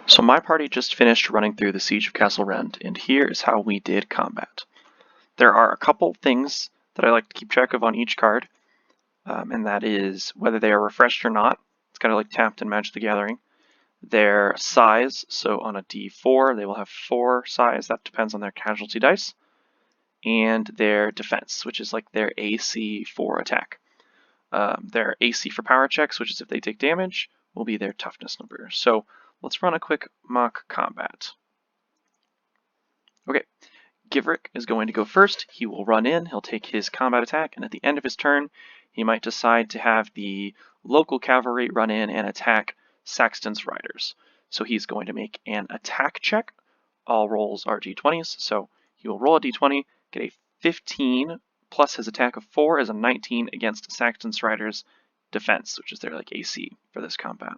So my party just finished running through the Siege of Castle Rend, and here is how we did combat. There are a couple things that I like to keep track of on each card, and that is whether they are refreshed or not. It's kind of like Tapped and Magic the Gathering. Their size, so on a D4 they will have 4 size, that depends on their casualty dice, and their defense, which is like their AC for attack. Their AC for power checks, which is if they take damage, will be their toughness number. So let's run a quick mock combat. Okay, Giverick is going to go first. He will run in, he'll take his combat attack, and at the end of his turn, he might decide to have the local cavalry run in and attack Saxton's riders. So he's going to make an attack check. All rolls are d20s, so he will roll a d20, get a 15, plus his attack of 4 is a 19 against Saxton's riders' defense, which is their like AC for this combat.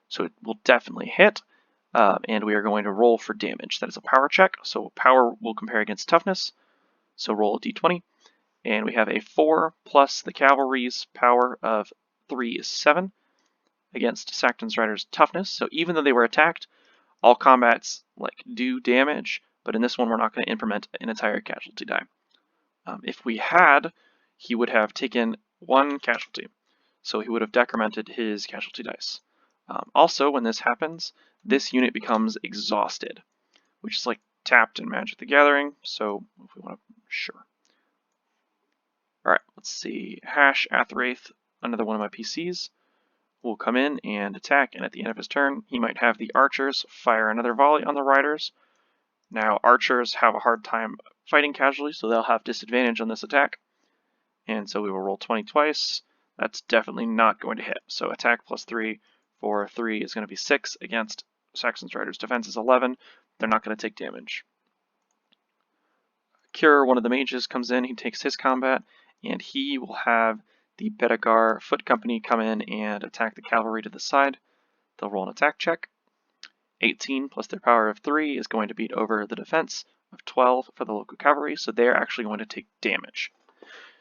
So it will definitely hit, and we are going to roll for damage. That is a power check, so power will compare against toughness. So roll a d20, and we have a 4 plus the cavalry's power of 3 is 7 against Saxton's riders' toughness. So even though they were attacked, all combats like do damage, but in this one we're not going to implement an entire casualty die. If we had, he would have taken 1 casualty, so he would have decremented his casualty dice. Also, when this happens, this unit becomes exhausted, which is like Tapped in Magic the Gathering, so if we want to, sure. Alright, let's see. Hash Athwraith, another one of my PCs, will come in and attack, and at the end of his turn, he might have the archers fire another volley on the riders. Now, archers have a hard time fighting casualties, so they'll have disadvantage on this attack. And so we will roll 20 twice. That's definitely not going to hit. So attack plus 3 for 3 is going to be 6 against Saxton's riders' defense is 11. They're not going to take damage. Cure, one of the mages, comes in. He takes his combat, and he will have the Bedegar Foot Company come in and attack the cavalry to the side. They'll roll an attack check. 18 plus their power of 3 is going to beat over the defense of 12 for the local cavalry, so they're actually going to take damage.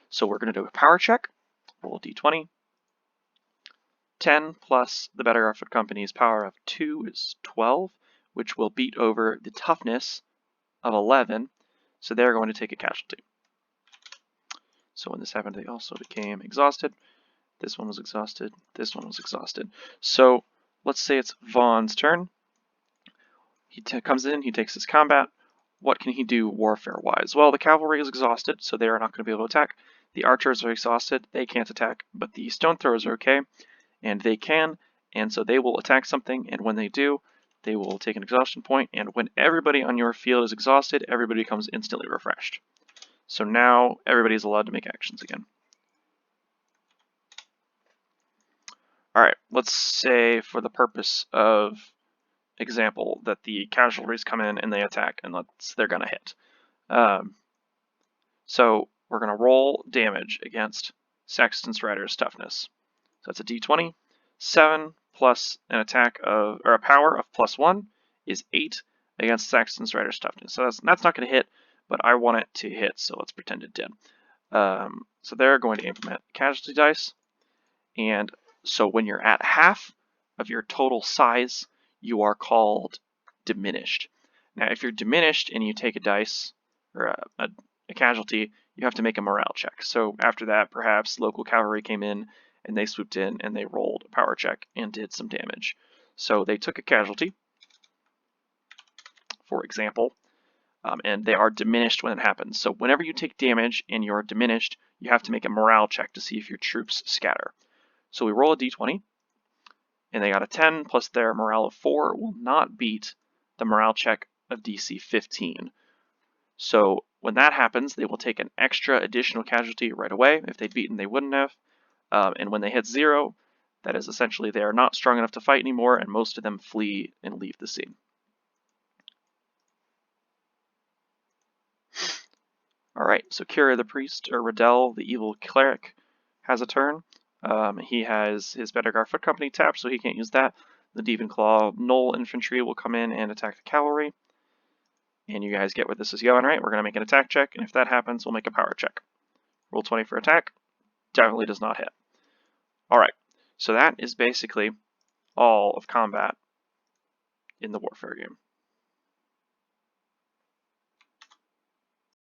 So we're going to do a power check. Roll a d20. 10 plus the Bedegar Foot Company's power of 2 is 12, which will beat over the toughness of 11, so they're going to take a casualty. So when this happened, they also became exhausted. This one was exhausted. This one was exhausted. So let's say it's Vaughn's turn. He comes in, he takes his combat. What can he do warfare-wise? Well, the cavalry is exhausted, so they are not going to be able to attack. The archers are exhausted, they can't attack, but the stone throwers are okay, and they can, and so they will attack something, and when they do, they will take an exhaustion point, and when everybody on your field is exhausted, everybody becomes instantly refreshed. So now everybody is allowed to make actions again. Alright, let's say for the purpose of example that the casualties come in and they attack, and they're going to hit. So we're going to roll damage against Saxton's Rider's toughness. So that's a d20. 7 plus an attack of, or a power of plus 1 is 8 against Saxton's Rider's toughness. So that's not going to hit, but I want it to hit, so let's pretend it did. So they're going to implement casualty dice, and so when you're at half of your total size, you are called diminished. Now, if you're diminished and you take a dice or a casualty, you have to make a morale check. So after that, perhaps local cavalry came in and they swooped in and they rolled a power check and did some damage. So they took a casualty, for example, and they are diminished when it happens. So whenever you take damage and you're diminished, you have to make a morale check to see if your troops scatter. So we roll a d20, and they got a 10 plus their morale of 4 will not beat the morale check of DC 15. So when that happens, they will take an extra additional casualty right away. If they'd beaten, they wouldn't have. And when they hit 0, that is essentially they are not strong enough to fight anymore, and most of them flee and leave the scene. Alright, so Kira the Priest, or Riddell, the evil cleric, has a turn. He has his Bedegar Foot Company tapped, so he can't use that. The Devonclaw Knoll Infantry will come in and attack the cavalry. And you guys get where this is going, right? We're going to make an attack check, and if that happens, we'll make a power check. Roll 20 for attack. Definitely does not hit. Alright, so that is basically all of combat in the Warfare game.